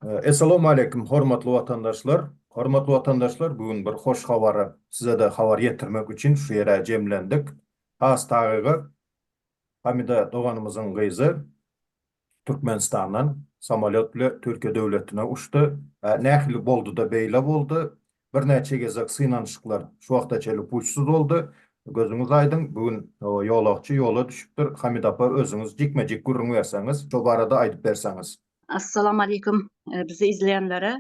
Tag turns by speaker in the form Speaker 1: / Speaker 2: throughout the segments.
Speaker 1: Assalamu alaikum, hormatly vatandaşlar. Hormatly vatandaşlar, bugün bir hoş habary size de habar getirmek için şu yere cemlendik. Has taýygy Hamida doganymyzyň gyzy Türkmenistandan samolyot bilen Türkiýe döwletine uçdy. Nähili boldy da beýle boldy. Bir näçe gezek synanyşyklar şu wagta çelip uçsuz boldy. Gözüňiz aýdyn, bugün ýolagçy ýola düşüpdir. Hamida apa özüňiz jikmejik gürrüň berseňiz, şu barada aýdyp berseňiz.
Speaker 2: Assalamu alaikum bizi izleyenlere.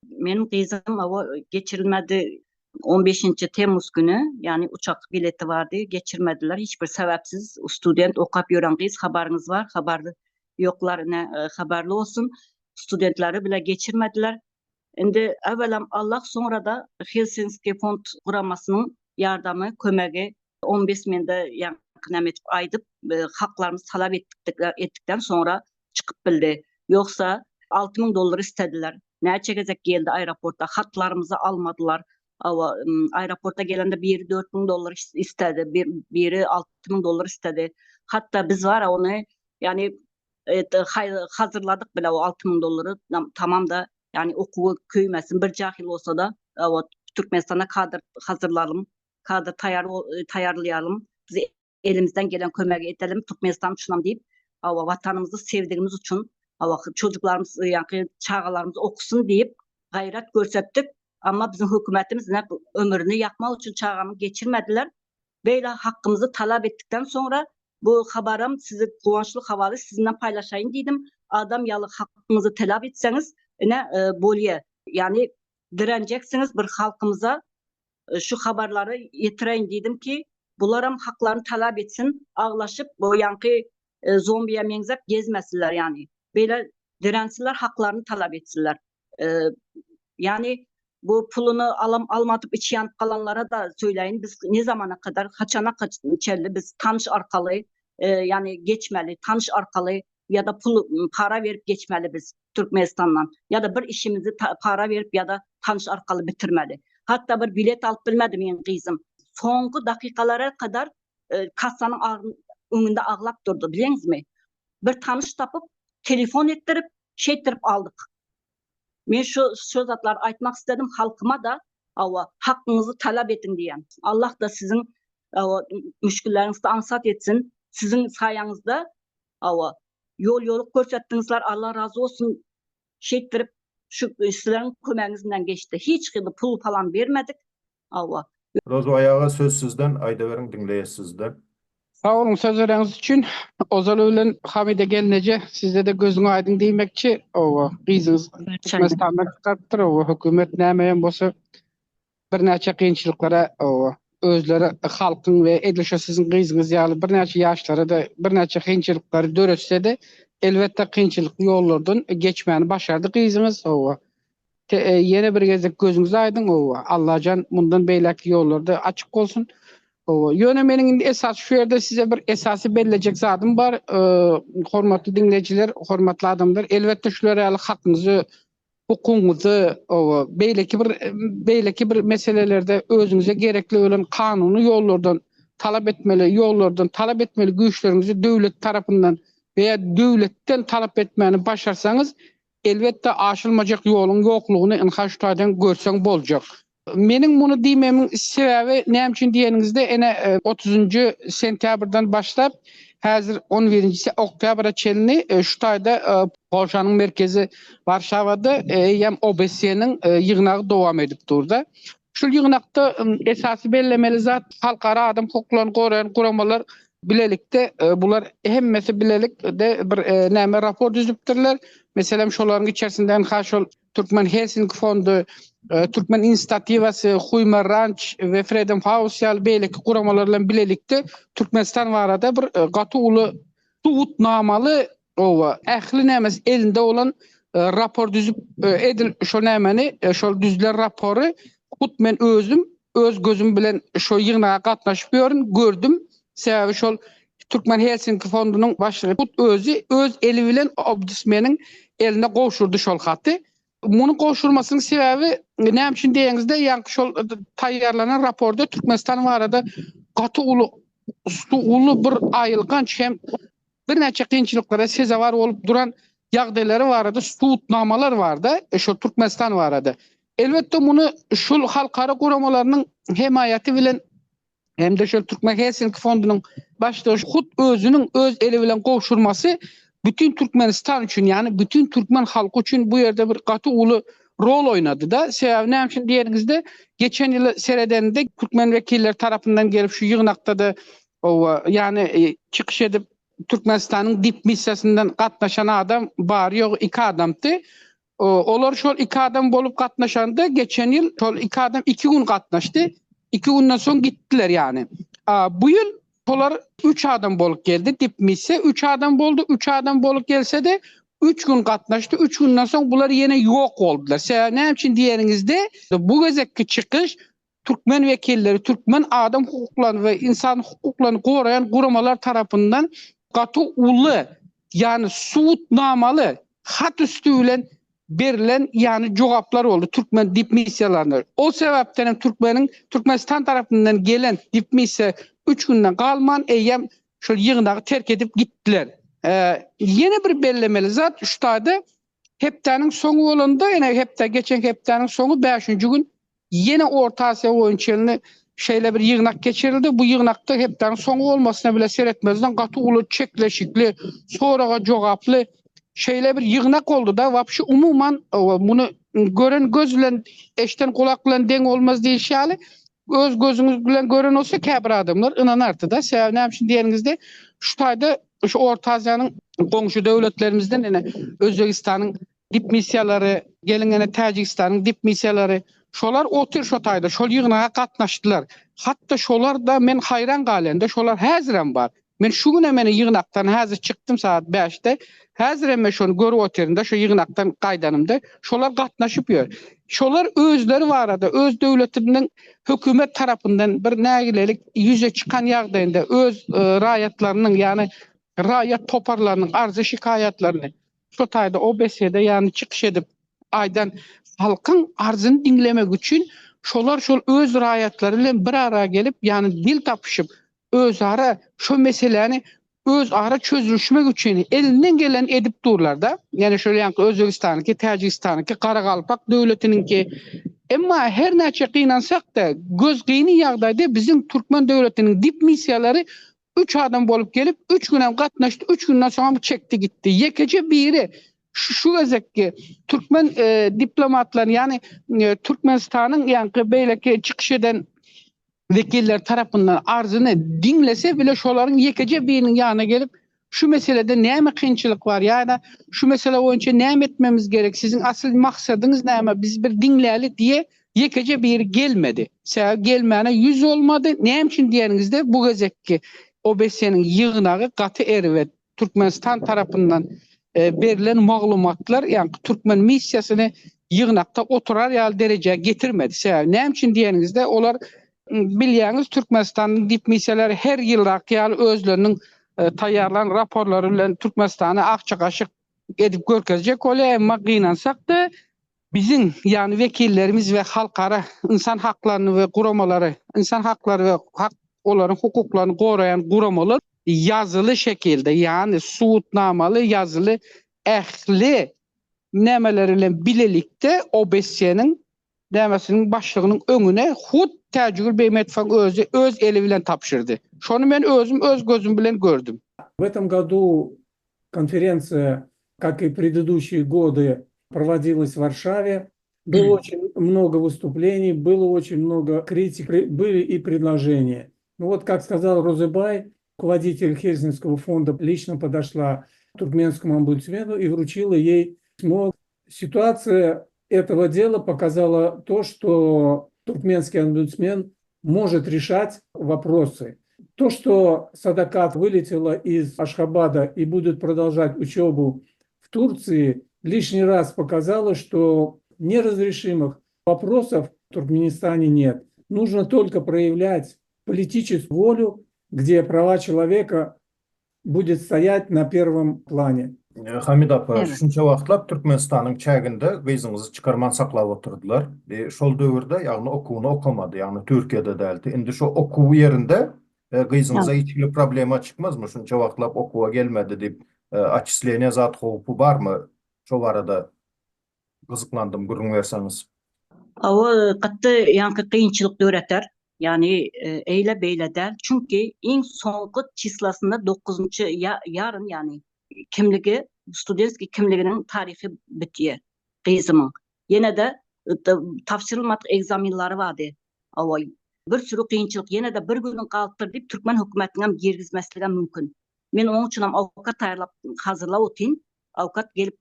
Speaker 2: Benim kızım ama geçirilmedi 15. Temmuz günü, yani uçak bileti vardı, geçirmediler. Hiçbir sebepsiz student okap yoran kız, haberiniz var. Haberli yoklar ne haberli olsun. Studentleri bile geçirmediler. Şimdi evvelam Allah, sonra da Helsinki Fond kuramasının yardımı, kömegi 15 minde yakın etip aydıp haklarımızı talep ettikten sonra çıkıp bildi. Yoksa 6.000 dolar istediler. Ne çekecek geldi aeroporta, hatlarımızı almadılar. Ama aeroporta gelende biri 4.000 dolar istedi, biri 6.000 dolar istedi. Hatta biz var ya onu yani hazırladık bile o 6.000 doları, tamam da yani okulu köymesin, bir cahil olsa da o Türkmenistan'a kadr hazırlayalım, kadr tayarlayalım, bizi elimizden gelen kömeği edelim, Türkmenistan uçunam deyip vatanımızı sevdiğimiz için çocuklarımız, yani çağalarımız okusun deyip gayret görsettik. Ama bizim hükümetimiz ne ömrünü yakmak için çağını geçirmediler. Böyle hakkımızı talep ettikten sonra bu haberim sizi kuvvançlı havalı sizinle paylaşayım dedim. Adam yalı hakkınızı talep etseniz ne bolye, yani direneceksiniz bir halkımıza, şu haberleri yetireyim dedim ki bunlarım haklarını talep etsin, ağlaşıp bu yankı zombiye menzep gezmesinler yani. Böyle dirensinler, haklarını talep etsinler. Yani bu pulunu almadıp içi yanıp kalanlara da söyleyin. Biz ne zamana kadar, kaçana içerli, biz tanış arkalı yani geçmeli, tanış arkalı ya da para verip geçmeli biz Türkmenistan'dan. Ya da bir işimizi para verip ya da tanış arkalı bitirmeli. Hatta bir bilet alıp bilmedim yani kızım. Sonku dakikalara kadar kasanın önünde ağlap durdu, biliyorsunuz mi? Bir tanış tapıp telefon ettirip ettirip aldık. Ben şu sözatlar aytmak istedim halkıma da, hakkınızı talep edin diyen. Allah da sizin müşküllerinizi ansat etsin. Sizin sayenizde yoluk görsettiğinizler, Allah razı olsun, ettirip şu sizlerin kömeğinizden geçti. Hiç gibi pul falan vermedik.
Speaker 1: Rozu ayağa söz sizden, Aydaverin dinleyiz sizden.
Speaker 3: Sağ olun sözleriniz için. Ozal öğlen Hamide gelince size de gözüne aydın demekçi kızınız Türkmenistan'dan çıkarttır. Hükümet nämeyen bolsa bir näçe kynçylyklara özleri halkın ve edilşe sizin kızınız ýaly bir näçe ýaşlara da bir näçe kynçylyklary döretse de elbette kynçylyk ýollardan geçmeni başardy kızınız. Yine bir gezek gözünüz aydın. Allahcan bundan beýleki ýollarda açık olsun. Yönemenin esas şu yerde size bir esası belirleyecek zadım var. Hormatly dinleyiciler, hormatly adamlar, elbette şulara ýaly hakkınızı, hukukunuzu, beýleki bir meselelerde özünüze gerekli olan kanunu yollardan talep etmeli güýçlerinizi döwlet tarapyndan veya döwletden talep etmeni başarsanız elbette aşılmajak ýoluň ýoklugyny inhaştadan görseň boljak. Menin bunu diýmemin sebebi näme üçin diýeningizde ene 30 sentýabrdan başlap häzir 11 oktyabra çelini şu taýda Polşanyň merkezi Warşawada hem OBSE-niň ýygnagy dowam edip durdy. Şu ýygnakda esasy bellemeli zat halkara adam hukuklaryny goraýan guramalar bilelikde, bular hemmesi bilelikde bir näme rapor düzüpdirler. Mesela şolaryň içerisinden haşol Türkmen Helsinki Fondu, Türkmen İnisiyatiwasy, Human Ranch ve Freedom House ýaly beýleki guramalarla bilelikde Türkmenistan barada bir gaty uly tuğutnamaly ähli nämes elinde olan rapor düzüp edil şo nämeni, şol düzülen rapory men özüm öz gözüm bilen şo ýygnaga gatnaşyp gördüm. Sebebi şol Türkmen Helsinki Fondunyň başlygy özü öz eli bilen ombudsmanyň eline goşurdy şol haty. Bunu goşurmasynyň sebebi näme üçin diýeňizde ýa-ni şol taýýarlanan raporda Türkmenistan barada gaty uly bir aýylganç hem bir näçe kynçylyklara sezewar bolup duran ýagdaýlary barada suutnamalar barda, şo Türkmenistan barada. Elbetde muny şol halkara guramalarynyň hemayaty bilen hem de şol Türkmen Helsinki fondunyň başlygy hut özüniň öz eli bilen gowşurmasy bütün Türkmenistan üçin, yani bütün Türkmen halky üçin bu ýerde bir gaty uly rol oýnady da. Sebäbi näme üçin diýeringizde, geçen ýyl seredende Türkmen wekilleri tarapyndan gelip şu ýygnakda da yani çıkış edip Türkmenistanyň dip missiýasyndan gatnaşan adam bar ýok, 2 adamdy. Olar şol 2 adam bolup gatnaşanda geçen ýyl şol 2 adam 2 gün gatnaşdy. 2 günden soň gittiler yani. Bu ýyl olar 3 adam bolup geldi dip missiýa. 3 adam boldu. 3 adam bolup gelse de 3 gün gatnaşdy. 3 günden soň bular ýene ýok boldular. Sebäbi näme üçin diýeringizde, bu gezekki çıkış Türkmen wekilleri, Türkmen adam hukuklaryny we insan hukuklaryny gorayan guramalar tarapyndan gaty uly, yani suutnamaly hat üstü bilen berilen yani jogaplar oldu Türkmen dip missiýalaryna. O sebäpden Türkmenistan tarapyndan gelen dip missiýa 3 günden galman eýem şol ýygnagy terk edip gittiler. Yine bir bellemeli zat şu taýda hepdeniň soňu bolanda, ene hepde geçen hepdeniň soňu 5-nji gün yine Orta Asya oýunçylyny şeýle bir ýygnak geçirildi. Bu ýygnakda hepdeniň soňu bolmasyna bile seretmezden gaty uly çekleşikli, soraga jogaply şeýle bir ýygnak oldu da. Wapşy umuman muny gören göz bilen, eşten kulak bilen deň bolmaz diýişýäli. Öz gözüňiz bilen gören olsa käbir adamlar ynanardy da. Sebäbi näme üçin diýeringizde, şu taýda şu Orta Asyanyň goňşy döwletlerimizden ene Özbegistanyň dip missiýalary, gelingene Täjikistanyň dip missiýalary, şolar otur şu taýda şol ýygnaga gatnaşdylar. Hatda şolar da men hayran galende, şolar häzirem bar. Men şu güne meni ýygnakdan häzir çykdym saat 5-de. Häzirem şonu görüp oterinde şu ýygnakdan gaýdanymda şolar gatnaşyp ýör. Şolar özleri barada, öz döwletiniň hökümet tarapyndan bir nägilelik ýüze çykan ýagdaýynda öz raýatlarynyň, yani raýat toparlarynyň arzy şikayatlaryny şu taýda OBS-de yani çykyş edip aýdan halkyň arzyny dinlemek üçin şolar şol öz raýatlary bilen bir ara gelip, yani dil tapyşyp özara şu meseleni öz ara çözülüşmek üçin elinden gelen edip durlar da. Yani şöyle ýanky Özbegistanyňky, Täjikistanyňky, Garagalpak döwletininki. Emma her näçe gynansak da göz gyny ýagdaýda bizim Türkmen döwletiniň dip missiýalary 3 adam bolup gelip 3 günem gatnaşdy, 3 günden soň çekdi gitti. Ýekece biri şu gezekki Türkmen diplomatlar, yani Türkmenistanyň ýanky beýleki çykyş eden vekiller tarapyndan arzyny dinlese bile şolaryň ýekece biriniň ýanyna gelip şu meselede näme kynçylyk bar, ýa-da şu mesele boýunça näme etmemiz gerek, sizin asl maksadyňyz näme, biz bir dinläli diye ýekece biri gelmedi. Sebäbi gelmäne ýüz olmady. Näme üçin diýeringizde, bu gezekki OBS-niň ýygnagy gaty erwet Türkmenistan tarapyndan berilen maglumatlar, yani Türkmen missiýasyny ýygnakda oturar ýaly derejeye getirmedi. Sebäbi näme üçin diýeringizde, olar bilýäňiz Türkmenistanyň dip missiýalary her ýylrak ýaly özleriniň taýýarlan raporlary bilen Türkmenistany akçakaşyk edip görkezjek bolýar. Emma gynansak da bizim, yani vekillerimiz ve halkara insan haklaryny ve guramalary, insan haklary ve olaryň hukuklaryny gorayan guramalar yazılı şekilde, yani suutnamaly, yazılı, ähli nämeler bilen bilelikde OBS-niň nämesiniň başlygynyň öňüne hut Täjigül Beymetov özü öz eli bilen tapşyrdy. Şonu men özüm öz gözüm bilen gördüm.
Speaker 4: В этом году конференция, как и предыдущие годы, проводилась в Варшаве. Было очень много выступлений, было очень много критик, были и предложения. Ну вот, как сказал Розыбай, руководитель Хельсинского фонда лично подошла к туркменскому омбудсмену и вручила ей письмо. Ситуация этого дела показала то, что туркменский омбудсмен может решать вопросы. То, что Садакат вылетела из Ашхабада и будет продолжать учебу в Турции, лишний раз показало, что неразрешимых вопросов в Туркменистане нет. Нужно только проявлять политическую волю, где права человека будет стоять на первом плане.
Speaker 1: Hamid apa,
Speaker 2: Evet.
Speaker 1: şunça wagtlap Türkmenistanyň çäginde gyzyňyzy çykarman saklap oturdular. Şol döwürde ýagny okuwuny okamady, ýagny Türkiýede däldi. Indi şu okuw ýerinde gyzyňyza hiçbir problema çykmazmy? Şunça wagtlap okuwa gelmedi diýip Açıslığına zat hopu var mı? Şu arada kızıklandım, gurun verseniz.
Speaker 2: O katı yankı kıyınçılık öğreter. Yani eyle beyle der. Çünkü en sonki çislasında 9. yarın yani kimligi, Studentski kimliginin tarihi bitiyor. Kızımın. Yine de tavşırılmadık egzaminleri vardı. O bir sürü kıyınçılık. Yine de bir günün kalıptır deyip Türkmen hükümetinin girgizmesliğe mümkün. Men onun için avukat ayarlap hazırlap otayım. Avukat gelip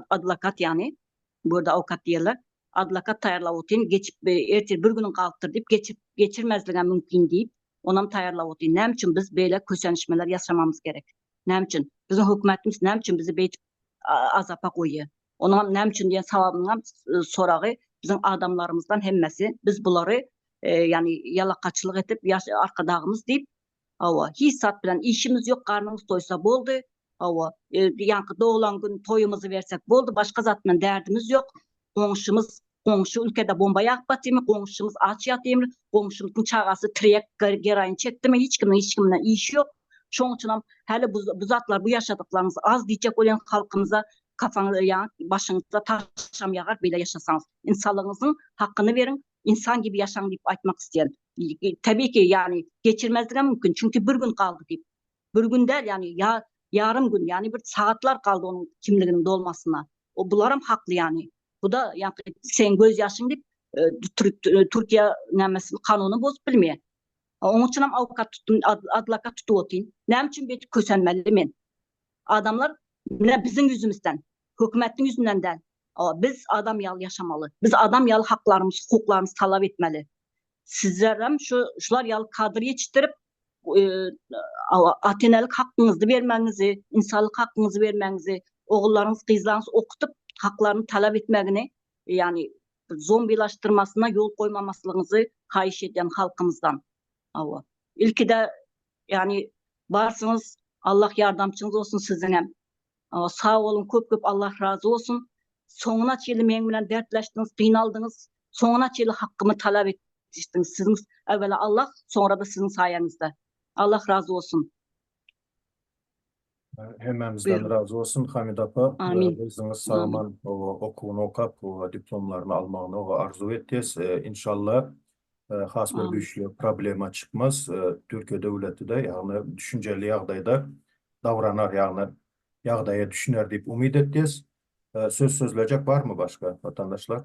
Speaker 2: advokat yani. Burada avukat diyorlar. Adlakat tayarlap otayım, geçip ertir bir günün kalıptır deyip geçirmezliğe mümkün deyip onam tayarlap otayım. Nem için biz böyle kösenişmeler yaşamamız gerek. Nem için bizim hükümetimiz nem için bizi beyt azapa koyuyor. Onam nem için diyen savabından sorağı bizim adamlarımızdan hemmesi biz bunları yani yalakaçılık edip arkadağımız deyip ava hissat bilen işimiz yok, karnımız doysa boldu. Ava yankı doğulan gün toyumuzu versek boldu. Başka zatmen derdimiz yok. Komşu ülkede bomba yakbatı mı? Komşumuz aç yatıyor mu? Komşumuzun çağası trek gerayın çekti mi? Hiç kimden iş yok. Şunun için hele bu zatlar bu yaşadıklarınız az diyecek olan halkımıza kafanızda yani başınızda taşam yağar bile yaşasanız. İnsanlığınızın hakkını verin. İnsan gibi yaşam deyip aytmak isteyen. Tabii ki yani geçirmezliğe mümkün. Çünkü bir gün kaldı deyip. Bir gün der yani yarım gün yani bir saatler kaldı onun kimliğinin dolmasına. O bularım haklı yani. Bu da yani sen göz yaşın deyip Türkiye nemesinin kanunu bozup bilmeye. Onun için avukat tuttum, adlakat tutup otayım. Ne için bir kösenmeli men? Adamlar ne bizim yüzümüzden, hükümetin yüzünden değil. Biz adam yal yaşamalı. Biz adam yal haklarımız, hukuklarımız talep etmeli. Sizlerim şular yal kadro yetiştirip atenelik hakkınızı vermenizi, insanlık hakkınızı vermenizi, oğullarınız, kızlarınız okutup haklarını talep etmegini yani zombilaştırmasına yol koymamasınızı kayiş eden halkımızdan. İlki de yani varsınız, Allah yardımcınız olsun sizin hem. Sağ olun, köp Allah razı olsun. Sonuna çeli men bilen dertleştiniz, kıynaldınız. Sonuna çeli hakkımı talep ettiniz. Sizin evvela Allah, sonra da sizin sayenizde. Allah razı olsun.
Speaker 1: Hememizden
Speaker 2: Buyurun.
Speaker 1: razı olsun Hamid apa.
Speaker 2: Amin.
Speaker 1: Biziniz sağman okuğunu okap, diplomlarını almağını arzu ettiyiz. İnşallah has bir
Speaker 2: Amin.
Speaker 1: güçlü problema çıkmaz. Türkiye devleti de yani düşünceli yağdayda davranar yani yağdaya düşüner deyip umid ettiyiz. Söz sözlecek var mı başka vatandaşlar?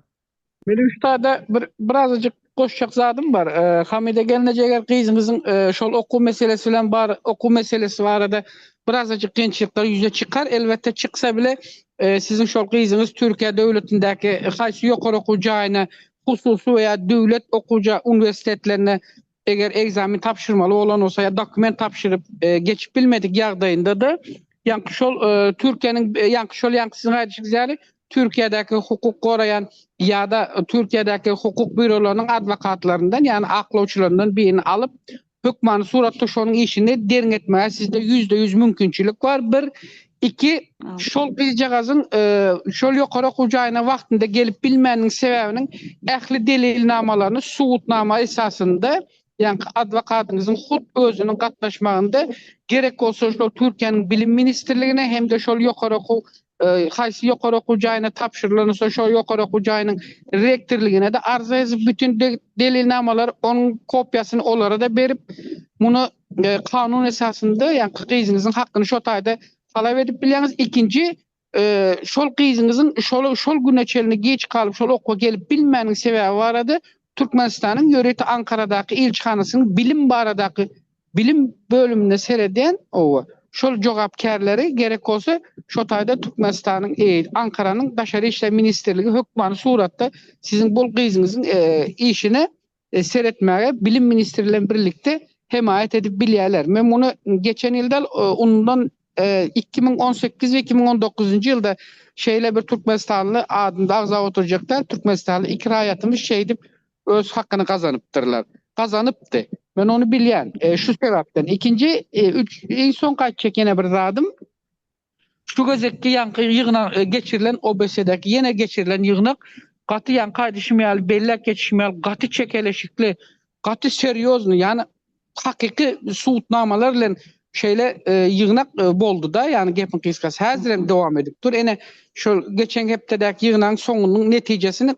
Speaker 3: Benim üstada birazcık koşacak zadım var. Hamide gelinecek kızınızın şol oku meselesi bilen bar oku meselesi var arada birazcık gençlikler yüze çıkar. Elbette çıksa bile sizin şol kızınız Türkiye devletindeki kaysi yukarı okuyacağına hususu veya devlet okuyacağı üniversitelerine eğer egzamin tapşırmalı olan olsa ya doküment tapşırıp geçip bilmedik yağdayında da yankı şol Türkiye'nin yankı şol yankısını ayrıca Türkiye'deki hukuk koruyan ya da Türkiye'deki hukuk bürolarının advokatlarından yani aklovçularından birini alıp hükmanı suratta şonun işini derin etmeye sizde %100 mümkünçülük var. Bir, iki, şol kızcağızın şol yukarı kucağına vaktinde gelip bilmenin sebebinin ehli delilnamalarını suutnama esasında yani advokatınızın hut özünün katlaşmağında gerek olsa şol Türkiye'nin bilim ministerliğine hem de şol yukarı haysi yukarı okuyacağına tapşırılırsa şu yukarı okuyacağının rektörlüğüne de arz edip bütün delilnamalar onun kopyasını onlara da verip bunu kanun esasında yani kızınızın hakkını şu tayda talep edip biliniz. İkinci şol kızınızın şol güneçelini geç kalıp şol okula gelip bilmenin sebebi var adı Türkmenistan'ın yöreti Ankara'daki ilçhanasının bilim baradaki bilim bölümünde seyreden o şol cevapkarları gerek olsa şu tayda Türkmenistan'ın Ankara'nın Daşarı İşler Ministerliği hükmanı suratta sizin bol kızınızın işini seyretmeye bilim ministerleriyle birlikte himayet edip bilirler. Ben bunu geçen yılda ondan 2018 ve 2019 yılda şeyle bir Türkmenistanlı adında ağza oturacaklar. Türkmenistanlı ikrayatımız şeydip öz hakkını kazanıptırlar. Kazanıptı. Ben onu bilen şu sebepten. İkinci, en son kaç çekene bir radım. Şu gazetki yankı yığına geçirilen OBS'deki yine geçirilen yığına katı yan kardeşimyal, bellek geçişimyal, katı çekeleşikli, katı seryozlu yani hakiki suutnamalarla şeyle yığınak boldu da, yani gepin kıskası hazırem devam edip dur. Ene şu geçen heptedeki yığınan sonunun neticesini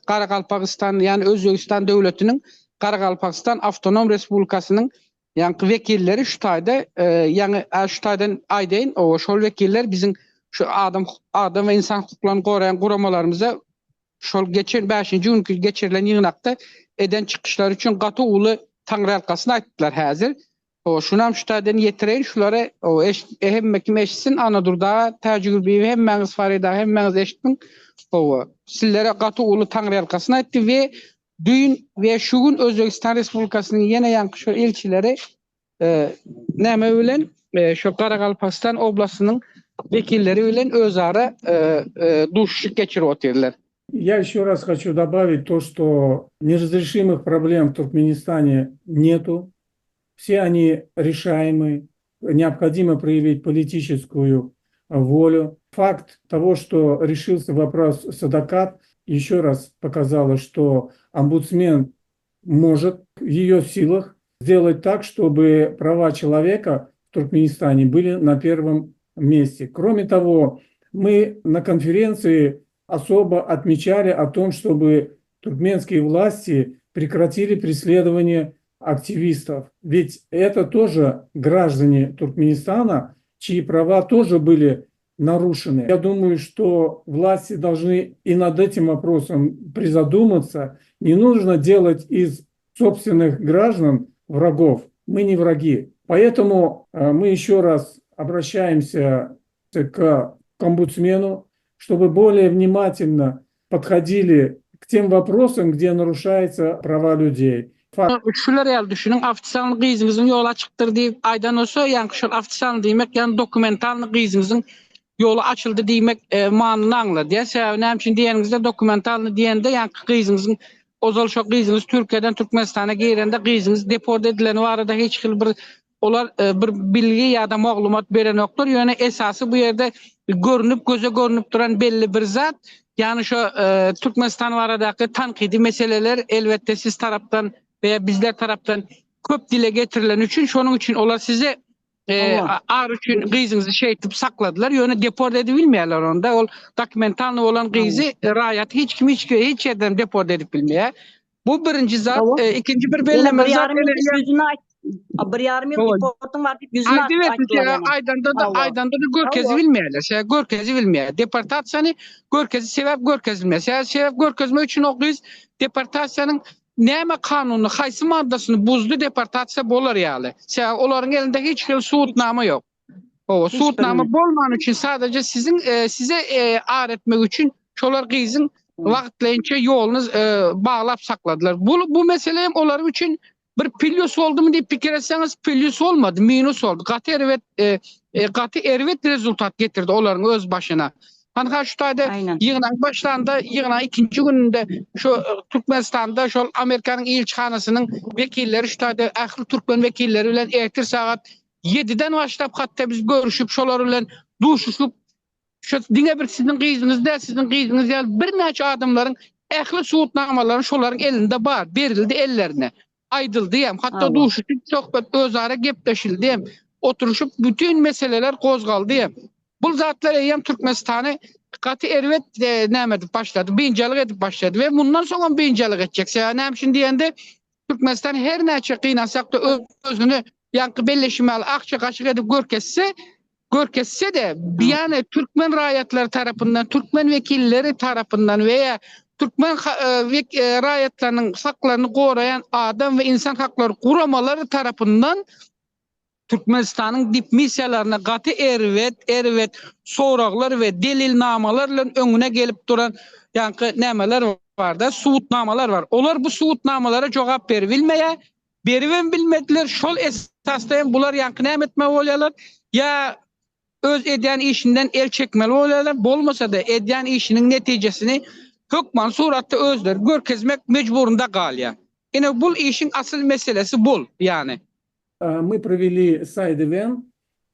Speaker 3: Karakalpakistan, yani Özbekistan devletinin Karakalpakistan Avtonom Respublikasının yani vekilleri şu tayda yani şu taydan aydayn o şol vekiller bizim şu adam ve insan hukuklarını koruyan kuramalarımıza şol geçen 5-nji günkü geçirilen yığınakta eden çıkışlar için katı ulu Tanrı halkasına aittiler hazır. O şunam şu taydan yetireyin şulara o hem kim eşitsin Anadolu'da tecrübeyi hem meniz farida hem meniz eşitmin o sizlere katı ulu Tanrı halkasına aitti ve düğün ve şugun Özbekistan Respublikasının yine yankı şu ilçileri näme bilen şu Karakalpakistan oblasının vekilleri bilen özara duşuşuk geçirip oturdular.
Speaker 4: Я еще раз хочу добавить то, что неразрешимых проблем в Туркменистане нету. Все они решаемы. Необходимо проявить политическую волю. Факт того, что решился вопрос Садакат, еще раз показало, что омбудсмен может в ее силах сделать так, чтобы права человека в Туркменистане были на первом месте. Кроме того, мы на конференции особо отмечали о том, чтобы туркменские власти прекратили преследование активистов. Ведь это тоже граждане Туркменистана, чьи права тоже были нарушены. Я думаю, что власти должны и над этим вопросом призадуматься. Не нужно делать из собственных граждан врагов. Мы не враги. Поэтому мы еще раз обращаемся к омбудсмену, чтобы более внимательно подходили к тем вопросам, где нарушаются права людей.
Speaker 3: Şular el düşünün, aftisanlı kıyızınızın yola çıktır deyip aydan olsa, yani şu aftisanlı demek, yani dokumentallı kıyızınızın yolu açıldı demek manını anladı. Ya sebebine için diyenizde dokumentallı diyende, yani kıyızınızın ozal çok kıyızınız Türkiye'den Türkmenistan'a girende kıyızınız deport edilen o arada hiç bir olar bir bilgi ya da maglumat veren yoktur. Yani esası bu yerde görünüp göze görünüp duran belli bir zat. Yani şu Türkmenistan aradaki tankidi meseleler elbette siz taraftan veya bizler taraftan köp dile getirilen için, şunun için olar size ağır için kıyızınızı şey etip sakladılar. Yani deport edilmeyeler onda. O dokumentallı olan kıyızı rayat hiç yerden deport edip bilmeye. Bu birinci zat. İkinci bir belleme zat.
Speaker 2: Bir yarım yıl deportun var deyip yüzünü açtılar yani.
Speaker 3: Aydanda da görkezi bilmeyeler. Görkezi bilmeyeler. Deportasyanı görkezi sebep görkezi bilmeyeler. Sebep görkezme için okuyuz. Deportasyanın näme kanunu, haysi maddasını buzdu deportasiya bolar yani. Onların elinde hiç suutname yok. O suutname bolman için sadece size ağır etmek için şolar kıyızın vakitleyince yolunuz bağlap sakladılar. Bu mesele hem onlar için bir pilyos oldu mu diye fikir etseniz pilyos olmadı, minus oldu. Katı ervet rezultat getirdi onların öz başına. Hani şu tayda yığınak başlarında, yığınak ikinci gününde şu Türkmenistan'da şu Amerika'nın elçihanasının vekilleri şu tayda ahli Türkmen vekilleri ile ertir saat 7'den başlayıp hatta biz görüşüp şolar ile duşuşup şu dine bir sizin kıyızınız değil, bir neçe adamların ahli suutnamaların şoların elinde var, verildi ellerine. Aydıldı diyem. Hatta duşuşup sohbet özara gepleşildi diyem. Oturuşup bütün meseleler kozgaldı diyem. Bu zatlar eyyem Türkmenistan'ı katı ervet edip başladı. Bincelik edip başladı. Ve bundan sonra bincelik edecek. Yani şimdi diyende Türkmenistan her neçe kıynasak da özünü yankı belleşimeli akça kaşık edip görkesse de yani Türkmen rayetleri tarafından, Türkmen vekilleri tarafından veya Türkmen rayetlerinin haklarını koruyan adam ve insan hakları kuramaları tarafından Türkmenistan'ın dip misyalarına katı ervet soğraklar ve delilnamalarla önüne gelip duran yankı nemeler var da suutnamalar var. Onlar bu suutnamalara cevap verilmeye, bilmediler. Şol esasdayan bular yankı nem etme oluyorlar. Ya öz eden işinden el çekmeli oluyorlar. Bolmasa da eden işinin neticesini hükman suratta özler görkezmek mecburunda kalıyor. Yine bu işin asıl meselesi bu yani.
Speaker 4: Мы провели сайд-ивент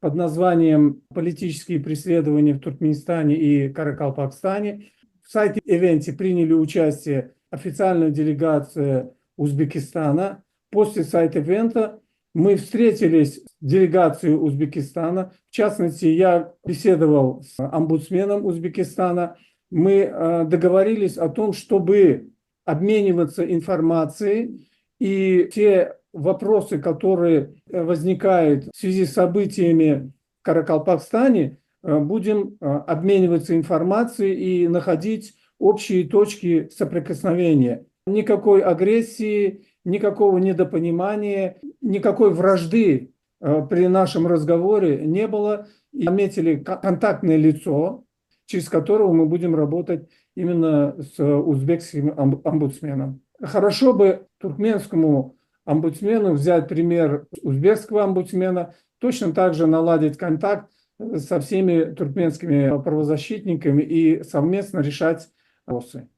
Speaker 4: под названием «Политические преследования в Туркменистане и Каракалпакстане». В сайд-ивенте приняли участие официальная делегация Узбекистана. После сайд-ивента Мы встретились с делегацией Узбекистана. В частности, я беседовал с омбудсменом Узбекистана. Мы договорились о том, чтобы обмениваться информацией, и те вопросы, которые возникают в связи с событиями в Каракалпакстане, будем обмениваться информацией и находить общие точки соприкосновения. Никакой агрессии, никакого недопонимания, никакой вражды при нашем разговоре не было. И наметили контактное лицо, через которого мы будем работать именно с узбекским омбудсменом. Хорошо бы туркменскому омбудсмену взять пример узбекского омбудсмена, точно так же наладить контакт со всеми туркменскими правозащитниками и совместно решать вопросы.